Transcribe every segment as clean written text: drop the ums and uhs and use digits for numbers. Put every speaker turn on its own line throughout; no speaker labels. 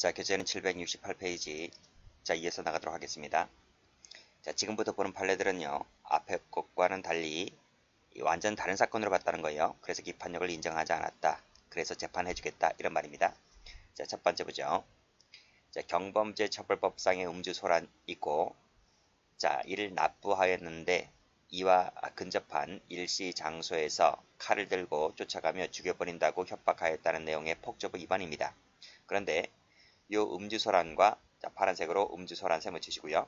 자, 교재는 768페이지. 자, 이어서 나가도록 하겠습니다. 자, 지금부터 보는 판례들은요, 앞에 것과는 달리 완전 다른 사건으로 봤다는 거예요. 그래서 기판력을 인정하지 않았다. 그래서 재판해주겠다. 이런 말입니다. 자, 첫 번째 보죠. 자, 경범죄처벌법상의 음주소란 있고, 자, 이를 납부하였는데 이와 근접한 일시 장소에서 칼을 들고 쫓아가며 죽여버린다고 협박하였다는 내용의 폭조부 위반입니다. 그런데 이 음주소란과, 자, 파란색으로 음주소란 세모 치시고요.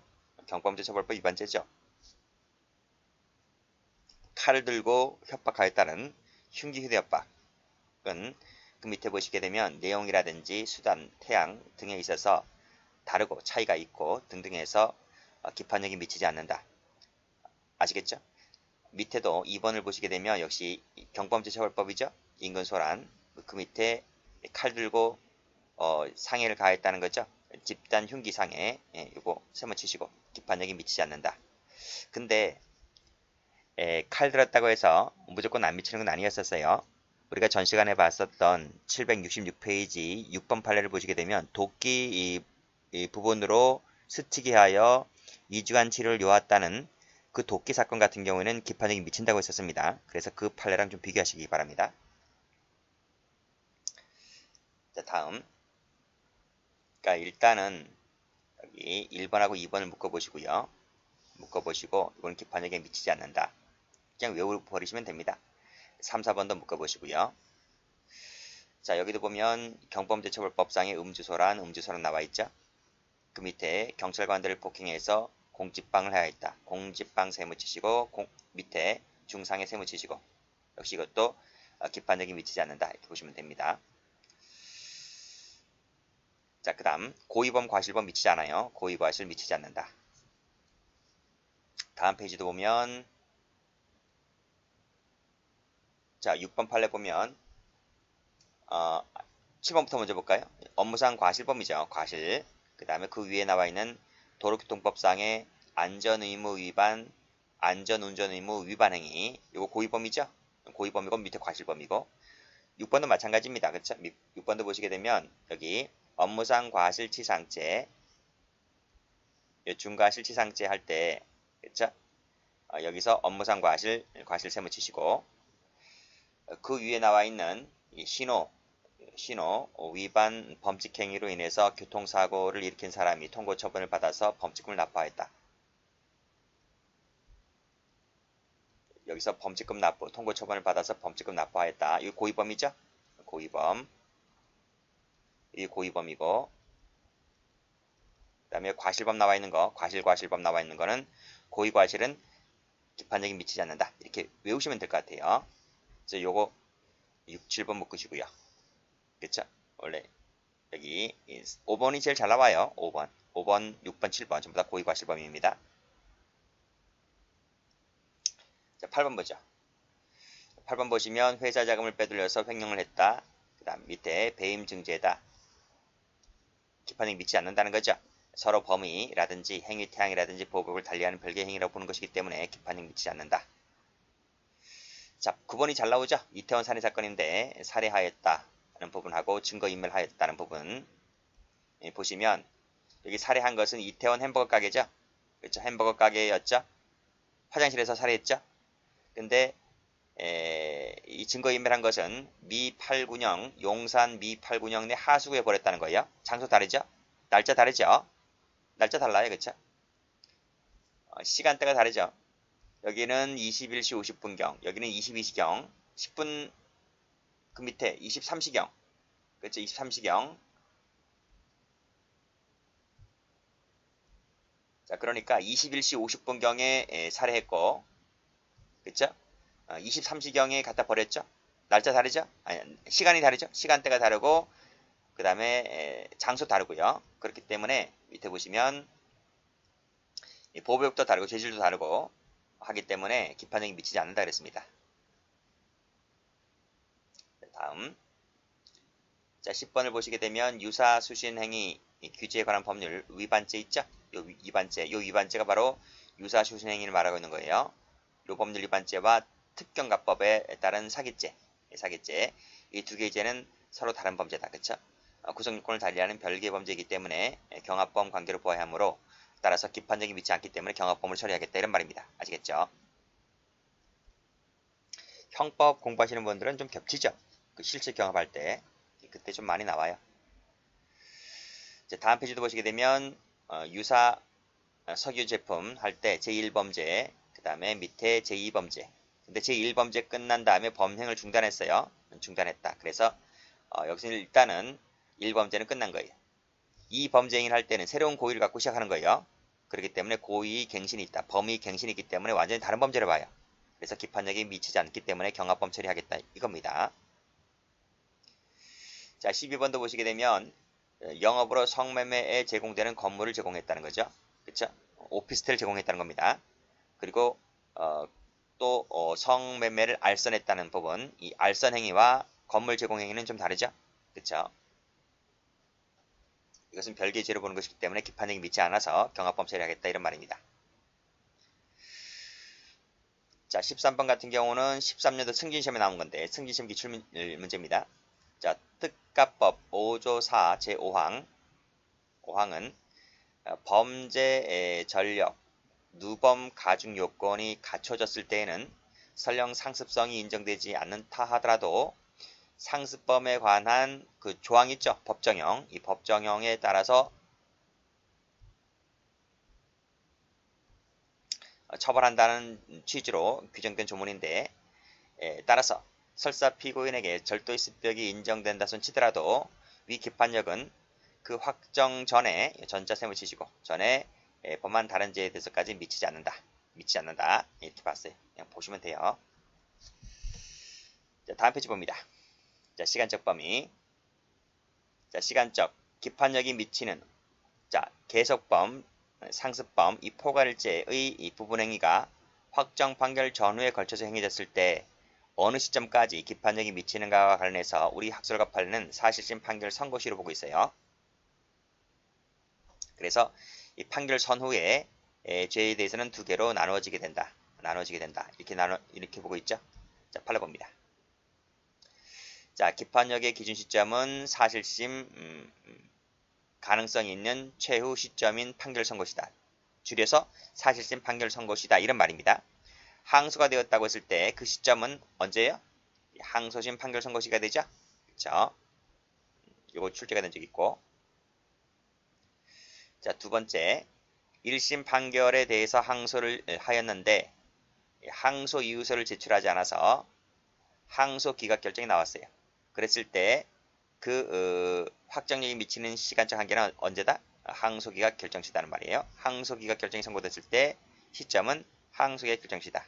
경범죄처벌법 위반죄죠. 칼을 들고 협박하였다는 흉기 휴대협박은 그 밑에 보시게 되면 내용이라든지 수단, 태양 등에 있어서 다르고 차이가 있고 등등해서 기판력이 미치지 않는다. 아시겠죠? 밑에도 2번을 보시게 되면 역시 경범죄처벌법이죠. 인근소란. 그 밑에 칼 들고 상해를 가했다는 거죠. 집단 흉기 상해. 이거 세모 치시고 기판력이 미치지 않는다. 근데 칼 들었다고 해서 무조건 안 미치는 건 아니었었어요. 우리가 전 시간에 봤었던 766페이지 6번 판례를 보시게 되면 도끼 이 부분으로 스치게 하여 2주간 치료를 요했다는 그 도끼 사건 같은 경우에는 기판력이 미친다고 했었습니다. 그래서 그 판례랑 좀 비교하시기 바랍니다. 자, 다음. 그러니까 일단은 여기 1번하고 2번을 묶어보시고요. 묶어보시고 이건 기판력에 미치지 않는다. 그냥 외워버리시면 됩니다. 3, 4번도 묶어보시고요. 자, 여기도 보면 경범죄처벌법상의 음주소란 나와있죠. 그 밑에 경찰관들을 폭행해서 공직방을 해야 했다. 공직방 세무 치시고 밑에 중상의 세무 치시고 역시 이것도 기판력이 미치지 않는다. 이렇게 보시면 됩니다. 자, 그 다음 고의범 과실범 미치지 않아요. 고의 과실 미치지 않는다. 다음 페이지도 보면 자, 6번 판례 보면 7번부터 먼저 볼까요? 업무상 과실범이죠. 과실. 그 다음에 그 위에 나와 있는 도로교통법상의 안전의무 위반, 안전운전의무 위반 행위. 이거 고의범이죠? 고의범이고 밑에 과실범이고. 6번도 마찬가지입니다. 그렇죠? 6번도 보시게 되면 여기 업무상 과실치상죄, 중과실치상죄 할 때, 그렇죠? 여기서 업무상 과실 세무 치시고 그 위에 나와 있는 이 신호 위반 범칙 행위로 인해서 교통사고를 일으킨 사람이 통고 처분을 받아서 범칙금을 납부하였다. 여기서 범칙금 납부, 통고 처분을 받아서 범칙금 납부하였다. 이거 고의범이죠? 고의범. 이 고의범이고, 그 다음에 과실범 나와 있는 거, 과실범 나와 있는 거는 고의과실은 기판력이 미치지 않는다. 이렇게 외우시면 될 것 같아요. 그래서 요거 6, 7번 묶으시고요. 그쵸? 원래 여기 5번이 제일 잘 나와요. 5번, 6번, 7번 전부 다 고의과실범입니다. 자, 8번 보죠. 8번 보시면 회사 자금을 빼돌려서 횡령을 했다. 그 다음 밑에 배임 증제다. 기판력이 미치지 않는다는 거죠. 서로 범위라든지 행위 태양이라든지 보복을 달리하는 별개의 행위라고 보는 것이기 때문에 기판력이 미치지 않는다. 자, 9번이 잘 나오죠. 이태원 살해 사건인데 살해하였다는 부분하고 증거인멸하였다는 부분 보시면 여기 살해한 것은 이태원 햄버거 가게죠. 그렇죠. 햄버거 가게였죠. 화장실에서 살해했죠. 근데 이 증거인멸한 것은 미 8군영 용산 미 8군영 내 하수구에 버렸다는 거예요. 장소 다르죠. 날짜 다르죠. 날짜 달라요. 그렇죠. 시간대가 다르죠. 여기는 21시 50분경, 여기는 22시경, 10분 그 밑에 23시경, 그렇죠? 23시경. 자, 그러니까 21시 50분경에 살해했고, 그렇죠? 23시경에 갖다 버렸죠? 날짜 다르죠? 아니, 시간이 다르죠? 시간대가 다르고, 그 다음에 장소 다르고요. 그렇기 때문에 밑에 보시면 보호구역도 다르고 재질도 다르고 하기 때문에 기판력이 미치지 않는다 그랬습니다. 다음. 자, 10번을 보시게 되면 유사수신행위 규제에 관한 법률 위반죄 있죠? 요 위반죄가 바로 유사수신행위를 말하고 있는 거예요. 요 법률 위반죄와 특경가법에 따른 사기죄 이 두 개의 죄는 서로 다른 범죄다. 그쵸? 구성요건을 달리하는 별개의 범죄이기 때문에 경합범 관계로 보아야 하므로 따라서 기판적이 믿지 않기 때문에 경합범을 처리하겠다 이런 말입니다. 아시겠죠? 형법 공부하시는 분들은 좀 겹치죠? 그 실제 경합할 때 그때 좀 많이 나와요. 이제 다음 페이지도 보시게 되면 유사 석유 제품 할 때 제1범죄 그 다음에 밑에 제2범죄 근데 제1범죄 끝난 다음에 범행을 중단했어요. 중단했다. 그래서 여기서 일단은 1범죄는 끝난 거예요. 2범죄 행위를 할 때는 새로운 고의를 갖고 시작하는 거예요. 그렇기 때문에 고의 갱신이 있다. 범의 갱신이 있기 때문에 완전히 다른 범죄를 봐요. 그래서 기판력이 미치지 않기 때문에 경합범 처리하겠다 이겁니다. 자, 12번도 보시게 되면 영업으로 성매매에 제공되는 건물을 제공했다는 거죠. 그쵸? 오피스텔을 제공했다는 겁니다. 그리고 또 성매매를 알선했다는 부분, 이 알선 행위와 건물 제공 행위는 좀 다르죠. 그쵸? 이것은 별개의 죄로 보는 것이기 때문에 기판력이 믿지 않아서 경합범 처리하겠다 이런 말입니다. 자, 13번 같은 경우는 13년도 승진시험에 나온 건데 승진시험 기출 문제입니다. 자, 특가법 5조 4 제5항 5항은 범죄의 전력, 누범 가중 요건이 갖춰졌을 때에는 설령 상습성이 인정되지 않는다 하더라도 상습범에 관한 그 조항 있죠? 법정형. 이 법정형에 따라서 처벌한다는 취지로 규정된 조문인데 따라서 설사 피고인에게 절도의 습벽이 인정된다 손 치더라도 위 기판력은 그 확정 전에 전자셈을 치시고 전에 범한 다른 죄에 대해서까지 미치지 않는다. 이렇게 봤어요. 그냥 보시면 돼요. 자, 다음 페이지 봅니다. 자, 시간적 범위. 자, 시간적 기판력이 미치는 자, 계속범, 상습범, 이 포괄일죄의 이 부분행위가 확정 판결 전후에 걸쳐서 행해졌을 때 어느 시점까지 기판력이 미치는가와 관련해서 우리 학설과 판례는 사실심 판결 선고시로 보고 있어요. 그래서 이 판결 선후에 죄에 대해서는 두 개로 나누어지게 된다. 이렇게 보고 있죠. 자, 판례 봅니다. 자, 기판력의 기준 시점은 사실심 가능성이 있는 최후 시점인 판결 선고시다. 줄여서 사실심 판결 선고시다. 이런 말입니다. 항소가 되었다고 했을 때 그 시점은 언제예요? 항소심 판결 선고시가 되죠. 그렇죠? 이거 출제가 된 적이 있고. 자, 두 번째. 1심 판결에 대해서 항소를 하였는데 항소 이유서를 제출하지 않아서 항소 기각 결정이 나왔어요. 그랬을 때 그 확정력이 미치는 시간적 한계는 언제다? 항소 기각 결정시다는 말이에요. 항소 기각 결정이 선고됐을 때 시점은 항소 기각 결정시다.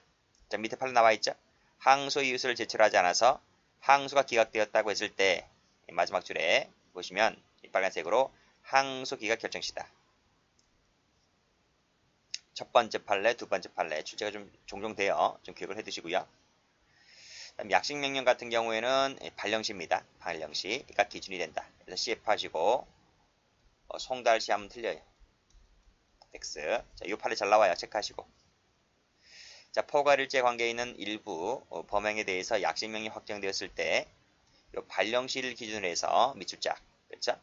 자, 밑에 판례 나와 있죠? 항소 이유서를 제출하지 않아서 항소가 기각되었다고 했을 때 마지막 줄에 보시면 이 빨간색으로 항소 기각 결정시다. 첫 번째 판례, 두 번째 판례 출제가 좀 종종 돼요. 좀 기억을 해두시고요. 다음 약식명령 같은 경우에는 발령시입니다. 발령시가 기준이 된다. 그래서 CF 하시고 송달시 하면 틀려요. X. 자, 이 판례 잘 나와요. 체크하시고. 자, 포괄일죄 관계에 있는 일부 범행에 대해서 약식명령이 확정되었을 때 이 발령시를 기준으로 해서 밑줄짝. 그렇죠?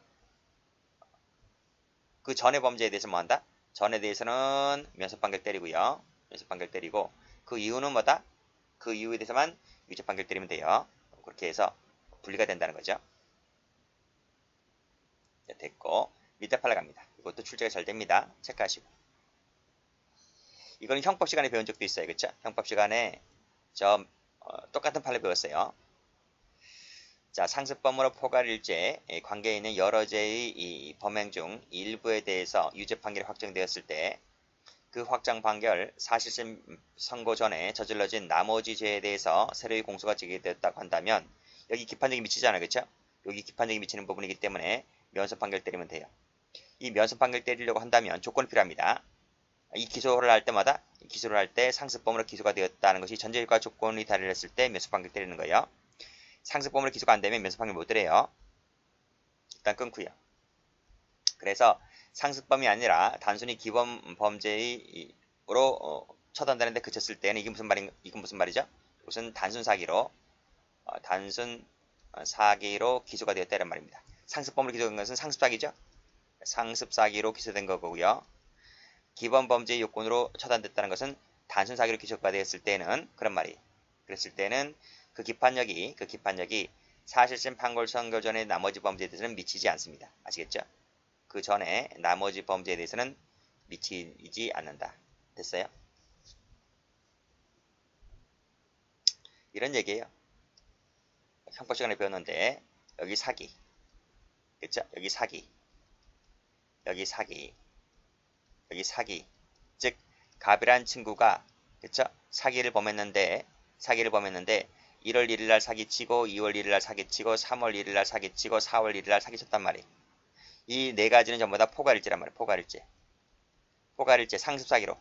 그 전의 범죄에 대해서 뭐 한다? 전에 대해서는 면소판결 때리고요. 면소판결 때리고 그 이유는 뭐다? 그 이유에 대해서만 유죄판결 때리면 돼요. 그렇게 해서 분리가 된다는 거죠. 자, 됐고 밑에 판례 갑니다. 이것도 출제가 잘 됩니다. 체크하시고. 이거는 형법 시간에 배운 적도 있어요. 그렇죠? 형법 시간에 똑같은 판례 배웠어요. 자, 상습범으로 포괄일죄 관계에 있는 여러 죄의 이 범행 중 일부에 대해서 유죄 판결이 확정되었을 때 그 확정 판결 사실심 선고 전에 저질러진 나머지 죄에 대해서 새로이 공소가 제기되었다고 한다면 여기 기판력이 미치잖아요. 그렇죠? 여기 기판력이 미치는 부분이기 때문에 면소 판결 때리면 돼요. 이 면소 판결 때리려고 한다면 조건이 필요합니다. 이 기소를 할 때마다 기소를 할 때 상습범으로 기소가 되었다는 것이 전제일과 조건이 달했을 때 면소 판결 때리는 거예요. 상습범으로 기소가 안 되면 면소 판결 못 때려요. 일단 끊고요. 그래서 상습범이 아니라 단순히 기본 범죄로 처단되는데 그쳤을 때는 이건 무슨 말이죠? 이것은 단순 사기로 기소가 되었다는 말입니다. 상습범으로 기소된 것은 상습사기죠. 상습사기로 기소된 거고요. 기본 범죄의 요건으로 처단됐다는 것은 단순 사기로 기소가 되었을 때는 그런 말이. 그랬을 때는 그 기판력이 사실심 판결 선고 전의 나머지 범죄에 대해서는 미치지 않습니다. 아시겠죠? 그 전에 나머지 범죄에 대해서는 미치지 않는다. 됐어요? 이런 얘기예요. 형법 시간에 배웠는데 여기 사기, 그렇죠? 여기 사기, 여기 사기, 여기 사기. 즉 갑이란 친구가 그렇죠? 사기를 범했는데 1월 1일 날 사기치고 2월 1일 날 사기치고 3월 1일 날 사기치고 4월 1일 날 사기쳤단 말이에요. 이 네 가지는 전부 다 포괄일죄란 말이에요. 포괄일죄 상습사기로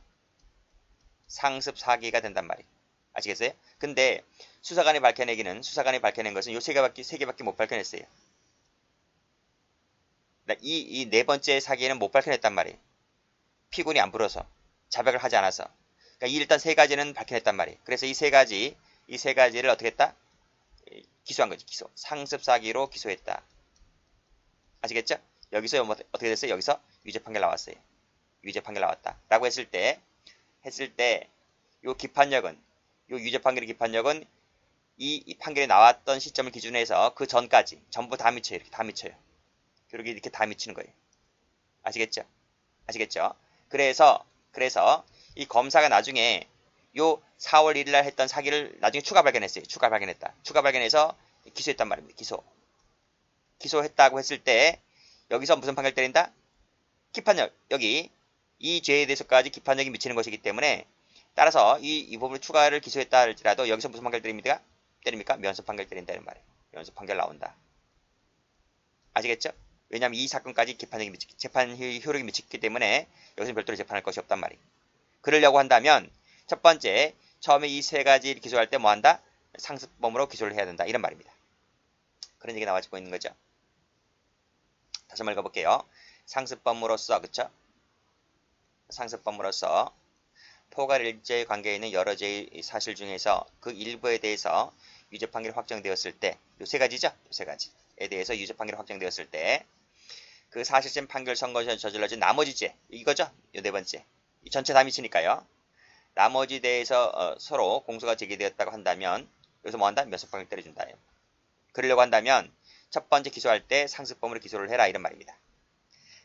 상습사기가 된단 말이에요. 아시겠어요? 근데 수사관이 밝혀낸 것은 요 세 개밖에 못 밝혀냈어요. 이 네 번째 사기는 못 밝혀냈단 말이에요. 피고인이 안 불어서 자백을 하지 않아서. 그러니까 일단 세 가지는 밝혀냈단 말이에요. 그래서 이 세 가지를 어떻게 했다? 기소한 거지. 기소. 상습사기로 기소했다. 아시겠죠? 여기서 어떻게 됐어요? 여기서 유죄 판결 나왔어요. 유죄 판결 나왔다. 라고 했을 때 요 유죄 판결의 기판력은 이 판결이 나왔던 시점을 기준으로 해서 그 전까지 전부 다 미쳐요. 이렇게 다 미쳐요. 이렇게 다 미치는 거예요. 아시겠죠? 그래서 이 검사가 나중에 요 4월 1일 날 했던 사기를 나중에 추가 발견했어요. 추가 발견해서 기소했단 말입니다. 기소했다고 했을 때 여기서 무슨 판결 때린다? 기판력. 여기 이 죄에 대해서까지 기판력이 미치는 것이기 때문에 따라서 이 부분을 추가를 기소했다 할지라도 여기서 무슨 판결 때립니까? 면소 판결 때린다는 말이에요. 면소 판결 나온다. 아시겠죠? 왜냐하면 이 사건까지 재판 효력이 미쳤기 때문에 여기서 별도로 재판할 것이 없단 말이에요. 그러려고 한다면 첫 번째 처음에 이 세 가지 기소할 때 뭐한다? 상습범으로 기소를 해야 된다. 이런 말입니다. 그런 얘기 나와지고 있는 거죠. 다시 한번 읽어볼게요. 상습범으로서 그쵸? 상습범으로서 포괄일죄의 관계에 있는 여러 죄의 사실 중에서 그 일부에 대해서 유죄 판결이 확정되었을 때 요 세 가지죠? 요 세 가지에 대해서 유죄 판결이 확정되었을 때 그 사실심 판결 선고에서 저질러진 나머지 죄 이거죠? 요 네 번째 이 전체 다 미치니까요. 나머지 대해서 서로 공소가 제기되었다고 한다면 여기서 뭐한다? 면소 판결 때려준다. 그러려고 한다면 첫 번째 기소할 때 상습범으로 기소를 해라 이런 말입니다.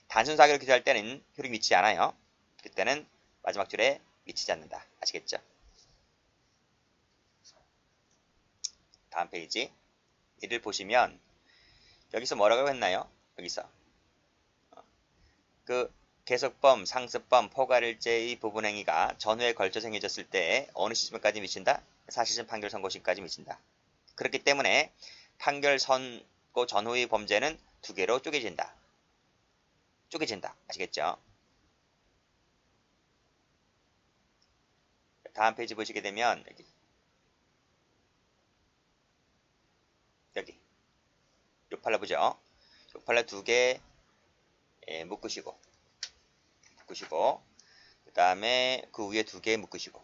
단순 사기로 기소할 때는 효력이 미치지 않아요. 그때는 마지막 줄에 미치지 않는다. 아시겠죠? 다음 페이지 이를 보시면 여기서 뭐라고 했나요? 여기서 그 계속범, 상습범, 포괄일죄의 부분행위가 전후에 걸쳐서 행해졌을 때 어느 시점까지 미친다? 사실심 판결 선고시까지 미친다. 그렇기 때문에 판결 선고 전후의 범죄는 두 개로 쪼개진다. 아시겠죠? 다음 페이지 보시게 되면 여기 요팔라 보죠. 요팔라 두 개 묶으시고 그 다음에 그 위에 두 개 묶으시고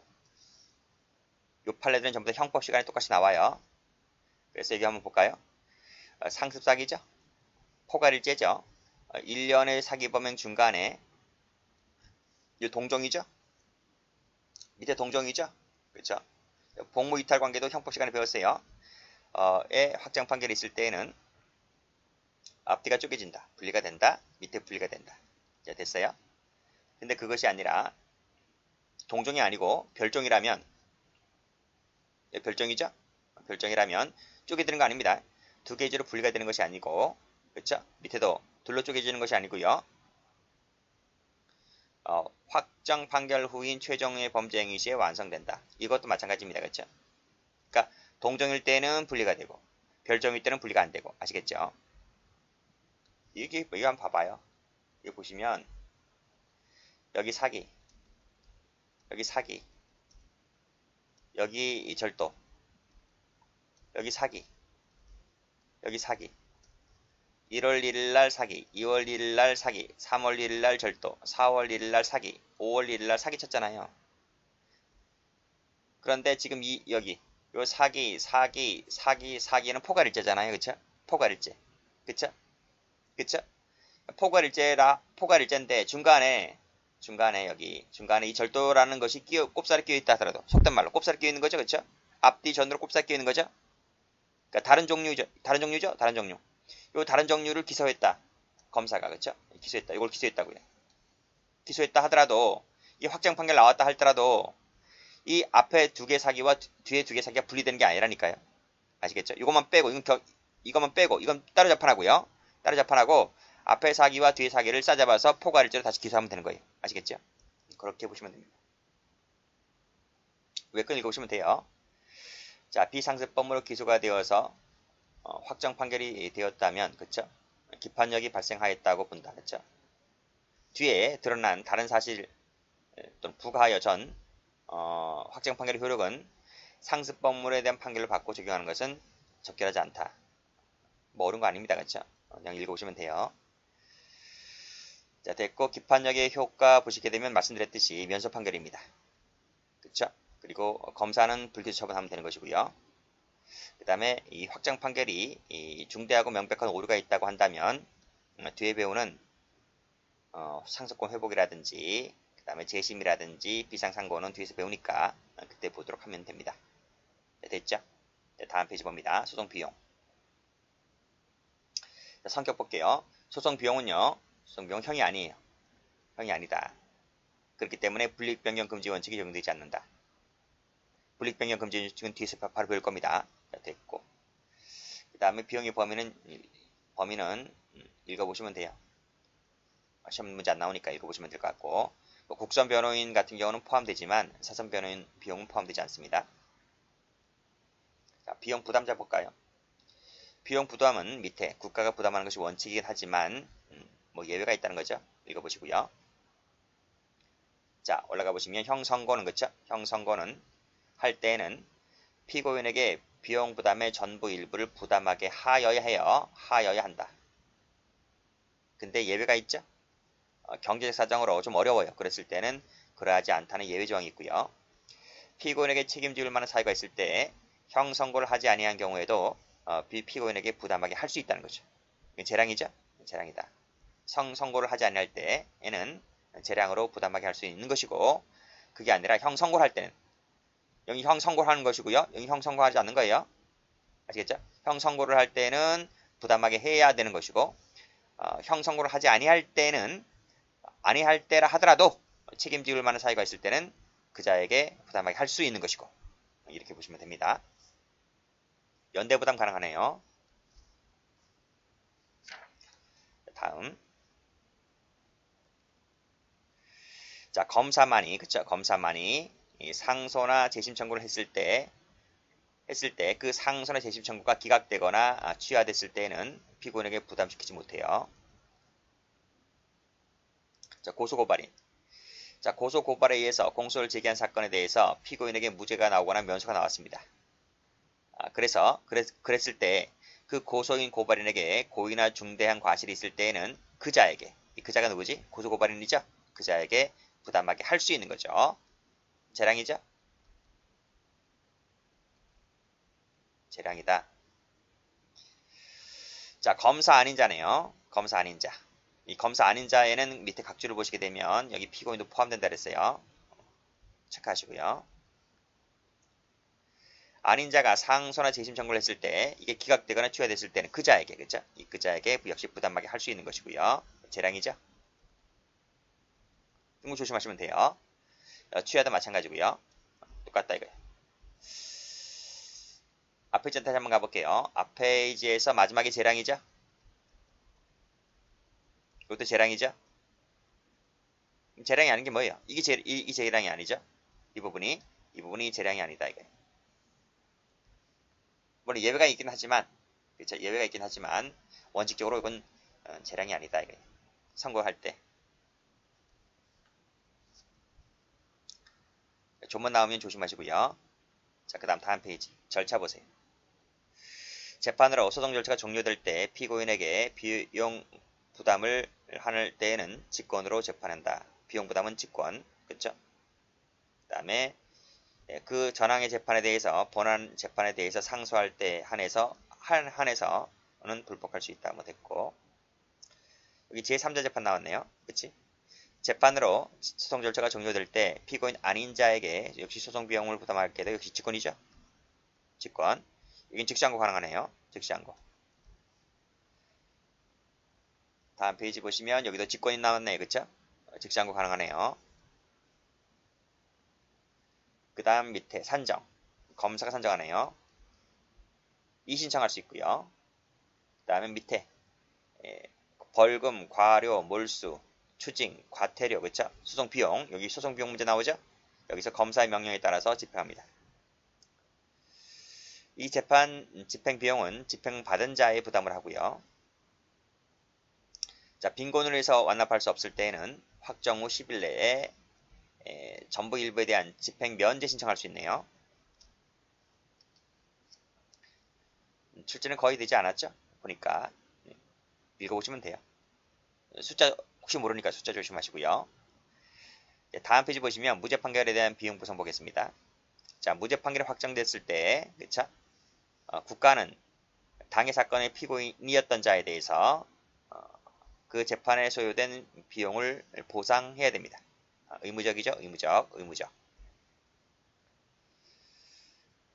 요 판례들은 전부 다 형법 시간에 똑같이 나와요. 그래서 여기 한번 볼까요? 상습사기죠. 포괄일죄죠. 1년의 사기 범행 중간에 이 동종이죠. 밑에 동종이죠. 그렇죠. 복무 이탈 관계도 형법 시간에 배웠어요. 의 확정 판결이 있을 때에는 앞뒤가 쪼개진다. 분리가 된다. 밑에 분리가 된다. 자, 됐어요. 근데 그것이 아니라 동종이 아니고 별종이라면 별종이죠. 별종이라면 쪼개지는 거 아닙니다. 두 개지로 분리가 되는 것이 아니고 그렇죠. 밑에도 둘로 쪼개지는 것이 아니고요. 확정 판결 후인 최종의 범죄 행위 시에 완성된다. 이것도 마찬가지입니다. 그렇죠? 그러니까 동종일 때는 분리가 되고 별종일 때는 분리가 안 되고 아시겠죠? 이거 한번 봐봐요. 이거 보시면 여기 사기, 여기 절도, 여기 사기, 1월 1일 날 사기, 2월 1일 날 사기, 3월 1일 날 절도, 4월 1일 날 사기, 5월 1일 날 사기 쳤잖아요. 그런데 지금 여기 요 사기는 포괄일죄잖아요. 그쵸? 포괄일죄. 그쵸? 그쵸? 포괄일제인데 중간에 이 절도라는 것이 꼽살이 끼어 있다 하더라도 속된 말로 꼽살이 끼어 있는 거죠, 그쵸? 앞뒤 전으로 꼽살이 끼어 있는 거죠. 그러니까 다른 종류. 요 다른 종류를 기소했다. 검사가 그쵸? 기소했다. 이걸 기소했다고요. 기소했다 하더라도 이 확정 판결 나왔다 할더라도 이 앞에 두 개 사기와 뒤에 두 개 사기가 분리되는 게 아니라니까요. 아시겠죠? 이것만 빼고 이건 따로 재판하고요. 따로 재판하고 앞에 사기와 뒤에 사기를 싸잡아서 포괄일제로 다시 기소하면 되는 거예요. 아시겠죠? 그렇게 보시면 됩니다. 외권 읽어보시면 돼요. 자, 비상습범으로 기소가 되어서 확정 판결이 되었다면, 그쵸? 기판력이 발생하였다고 본다, 그쵸? 뒤에 드러난 다른 사실 또는 부가하여 전 확정 판결의 효력은 상습범물에 대한 판결을 받고 적용하는 것은 적절하지 않다. 뭐 어려운 거 아닙니다, 그쵸? 그냥 읽어보시면 돼요. 자, 됐고 기판력의 효과 보시게 되면 말씀드렸듯이 면소 판결입니다. 그쵸? 그리고 검사는 불기소 처분하면 되는 것이고요. 그 다음에 이 확정 판결이 이 중대하고 명백한 오류가 있다고 한다면 뒤에 배우는 상속권 회복이라든지 그 다음에 재심이라든지 비상상고는 뒤에서 배우니까 그때 보도록 하면 됩니다. 네, 됐죠? 네, 다음 페이지 봅니다. 소송 비용. 자, 성격 볼게요. 소송 비용은요. 소송 비용은 형이 아니에요. 형이 아니다. 그렇기 때문에 불이익변경 금지 원칙이 적용되지 않는다. 불이익변경 금지 원칙은 뒤에서 바로 배울 겁니다. 자, 됐고. 그 다음에 비용의 범위는 읽어보시면 돼요. 시험 문제 안 나오니까 읽어보시면 될 것 같고, 국선 변호인 같은 경우는 포함되지만 사선 변호인 비용은 포함되지 않습니다. 자, 비용 부담자 볼까요? 비용 부담은 밑에 국가가 부담하는 것이 원칙이긴 하지만 뭐 예외가 있다는 거죠. 읽어보시고요. 자, 올라가 보시면 형선고는 그쵸? 형선고는 할 때에는 피고인에게 비용 부담의 전부 일부를 부담하게 하여야 한다. 근데 예외가 있죠? 경제적 사정으로 좀 어려워요. 그랬을 때는 그러하지 않다는 예외 조항이 있고요. 피고인에게 책임질 만한 사유가 있을 때 형선고를 하지 아니한 경우에도 피고인에게 부담하게 할 수 있다는 거죠. 재량이죠? 재량이다. 선고를 하지 아니할 때에는 재량으로 부담하게 할 수 있는 것이고 그게 아니라 형선고를 할 때는 여기 형선고를 하는 것이고요. 여기 형선고하지 않는 거예요. 아시겠죠? 형선고를 할 때는 부담하게 해야 되는 것이고 형선고를 하지 아니할 때라 하더라도 책임질 만한 사유가 있을 때는 그자에게 부담하게 할 수 있는 것이고 이렇게 보시면 됩니다. 연대부담 가능하네요. 다음 자 검사만이 그쵸? 검사만이 상소나 재심 청구를 했을 때 그 상소나 재심 청구가 기각되거나 취하됐을 때는 피고인에게 부담시키지 못해요. 자 고소고발인 자 고소고발에 의해서 공소를 제기한 사건에 대해서 피고인에게 무죄가 나오거나 면소가 나왔습니다. 그랬을 때 그 고소인 고발인에게 고의나 중대한 과실이 있을 때에는 그자에게 그자가 누구지? 고소고발인이죠? 그자에게 부담하게 할 수 있는 거죠. 재량이죠? 재량이다. 자, 검사 아닌 자네요. 검사 아닌 자. 이 검사 아닌 자에는 밑에 각주를 보시게 되면 여기 피고인도 포함된다 그랬어요. 체크하시고요. 아닌 자가 상소나 재심 청구를 했을 때 이게 기각되거나 취하됐을 때는 그자에게 그죠? 이 그자에게 역시 부담하게 할 수 있는 것이고요. 재량이죠? 등록 조심하시면 돼요. 취하도 마찬가지고요. 똑같다 이거예요. 앞 페이지 다시 한번 가볼게요. 앞 페이지에서 마지막에 재량이죠? 이것도 재량이죠? 재량이 아닌 게 뭐예요? 이게 재량이 아니죠? 이 부분이 재량이 아니다 이거예요. 물론 예외가 있긴 하지만 그렇죠? 예외가 있긴 하지만 원칙적으로 이건 재량이 아니다 이거예요. 선고할 때 조문 나오면 조심하시고요. 자, 그 다음 페이지 절차 보세요. 재판으로 소송 절차가 종료될 때 피고인에게 비용 부담을 할 때에는 직권으로 재판한다. 비용 부담은 직권. 그쵸? 그 다음에 그 전항의 재판에 대해서 본안 재판에 대해서 상소할 때 한해서는 불복할 수 있다. 뭐 됐고 여기 제3자 재판 나왔네요. 그치? 재판으로 소송 절차가 종료될 때 피고인 아닌 자에게 역시 소송 비용을 부담하게 돼 역시 직권이죠. 직권. 여긴 즉시항고 가능하네요. 즉시항고. 다음 페이지 보시면 여기도 직권이 나왔네요. 그쵸? 즉시항고 가능하네요. 그 다음 밑에 산정. 검사가 산정하네요. 이신청할 수 있고요. 그 다음에 밑에 벌금, 과료, 몰수, 추징, 과태료, 그쵸? 소송 비용, 여기 소송 비용 문제 나오죠? 여기서 검사의 명령에 따라서 집행합니다. 이 재판 집행 비용은 집행받은 자의 부담을 하고요. 자, 빈곤으로 해서 완납할 수 없을 때에는 확정 후 10일 내에 전부 일부에 대한 집행 면제 신청할 수 있네요. 출제는 거의 되지 않았죠? 보니까 읽어보시면 돼요. 숫자 혹시 모르니까 숫자 조심하시고요. 다음 페이지 보시면 무죄 판결에 대한 비용 구성 보겠습니다. 자, 무죄 판결이 확정됐을 때, 그쵸? 국가는 당해 사건의 피고인이었던 자에 대해서 그 재판에 소요된 비용을 보상해야 됩니다. 의무적이죠? 의무적.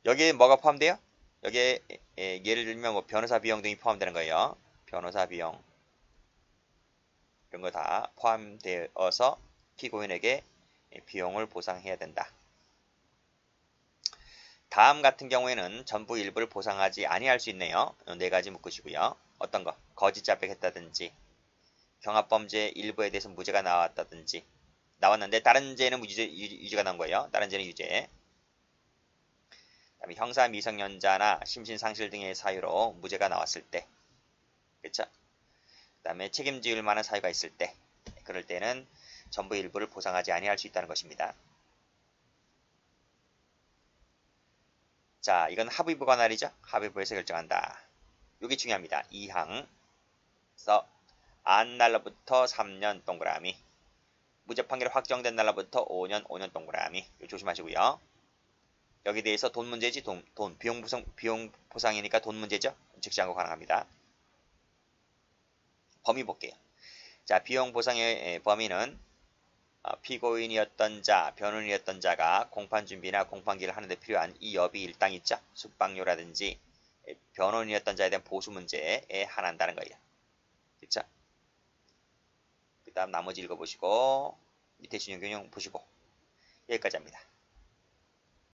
여기에 뭐가 포함돼요? 여기에 예를 들면 뭐 변호사 비용 등이 포함되는 거예요. 변호사 비용 이런 거 다 포함되어서 피고인에게 비용을 보상해야 된다. 다음 같은 경우에는 전부 일부를 보상하지 아니할 수 있네요. 네 가지 묶으시고요. 어떤 거? 거짓 자백했다든지 경합범죄 일부에 대해서 무죄가 나왔다든지 나왔는데 다른 죄는 유죄가 나온 거예요. 다른 죄는 유죄. 그다음에 형사 미성년자나 심신상실 등의 사유로 무죄가 나왔을 때, 그렇죠? 그다음에 책임지을 만한 사유가 있을 때, 그럴 때는 전부 일부를 보상하지 아니할 수 있다는 것입니다. 자, 이건 합의부 관할이죠. 합의부에서 결정한다. 이게 중요합니다. 2항. 그래서 안 날로부터 3년 동그라미. 무죄 판결이 확정된 날로부터 5년 동그라미. 이거 조심하시고요. 여기 대해서 돈 문제지, 비용 보상이니까 돈 문제죠. 즉시항고 가능합니다. 범위 볼게요. 자, 비용 보상의 범위는 피고인이었던 자, 변호인이었던 자가 공판 준비나 공판기를 하는데 필요한 이 여비 일당 있죠. 숙박료라든지 변호인이었던 자에 대한 보수 문제에 한한다는 거예요. 그쵸? 그 다음 나머지 읽어보시고 밑에 신용균형 보시고 여기까지 합니다.